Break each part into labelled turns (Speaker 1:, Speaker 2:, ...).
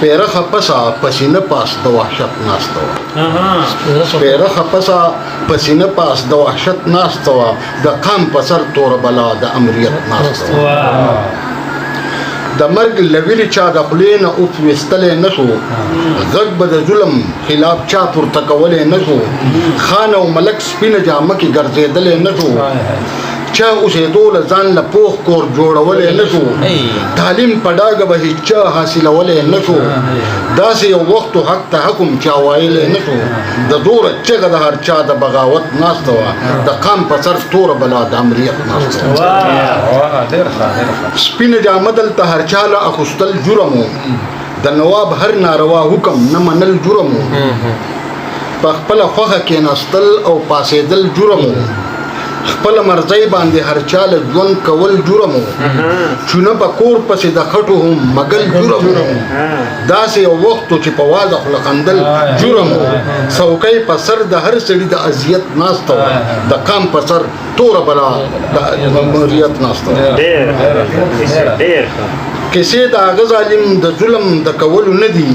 Speaker 1: سپیره خپسا پسینه پاس د وحشت ناستوا سپیره خپسا پسینه پاس د وحشت ناستوا د قام په سر تور بلا د امریت ناستوا د مرګ لویلی چا د خولې نه اوت ویستلی نه شو غږ به د ظلم خلاف چا پورته کولی نه شو خان او ملک سپینه جامه کې ګرځېدلی نه شو چا اوسېدو له ځان له پوخ کور جوړولی نه شو تعلیم په ډاګه به هېڅ چا حاصلولی نه شو داسې یو وخت و حق ته حکم چا ویلی نه شو د زوره چغه د هر چا د بغاوت ناسته وه د قام په سر توره بلا د امریت ناسته وه سپینه جامه دلته هر چا له اخیستل جرم و د نواب هر ناروا حکم نه منل جرم و په خپله خوښه کېناستل او پاسېدل جرم و خپل مرضی باندې هر چاله ژوند کول جرم و چونه په کور پسې د خټو هم مګل جرم و داسې یو وخت چې په واده خوله خندل جرم و څوکۍ په سر د هر سړي د اذیت ناسته وه د قام په سر توره بلا د ماموریت ناسته وه کیسې د هغه ظالم د ظلم د کولو نه دي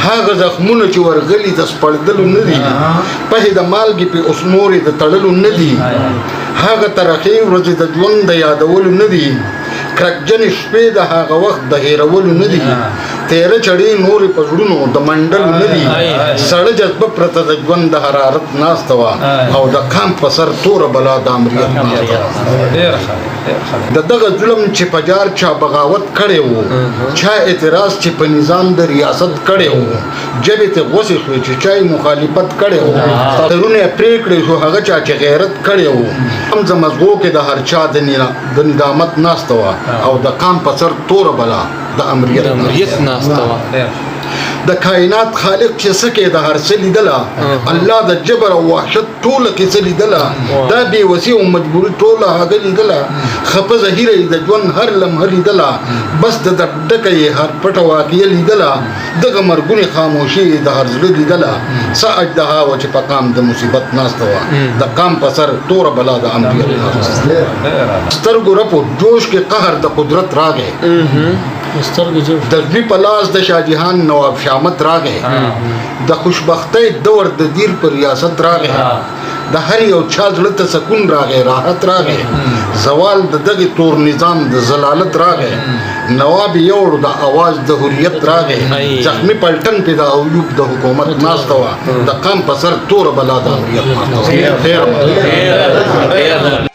Speaker 1: هغه زخمونه چې ورغلي د سپړدلو نه دي پهې د مالګې پې اوس نورې د تړلو نه دي هغه ترخې ورځې د ژوند د یادولو نه دي کرکجنې شپې د هغه وخت د هېرولو نه دي تیره چړې نورې په زړونو د منډلو نه دي سړه جذبه پرته د ژوند د حرارت ناسته وه او د قام په سر توره بلا د امریت ناسته وه د دغه ظلم چې په جار چا بغاوت کړی و چا اعتراض چې په نظام د ریاست کړی و ژبې ته غوسې شوې چې چا یې مخالفت کړی و سرونه یې پرې کړی شو هغه چا چې غیرت کړی و هم د مزغو کې د هر چا د ندامت ناسته وه او د قام په سر توره بلا د امریت ناسته وه د کائنات خالق چې څه کې د هر څه لیدله الله د جبر او وحشت ټوله کیسه لیدله دا بېوسي او مجبوري ټوله هغه لیدله خفه ظهیره یې د ژوند هر لمحه لیدله بس د درد ډکه یې هر پټه واقعه لیدله دغه مرګونې خاموشي یې د هر زړه لیدله څه اجدها وه چې په قام د مصیبت ناسته وه د قام په سر توره بلا د امریت ناسته سترګو رپو جوش کې قهر د قدرت راغی د دوی په لاس د شاهجهان نواب شامت راغی د خوشبختۍ دور د دیر پر ریاست راغی د هر یو چا زړه ته سکون راغی راحت راغی زوال د دغه تور نظام د زلالت راغی نواب یوړو د اواز د حریت راغی زخمی پلټن پې د ایوب د حکومت ناسته وه د قام په سر توره بلا د امریت ناسته وه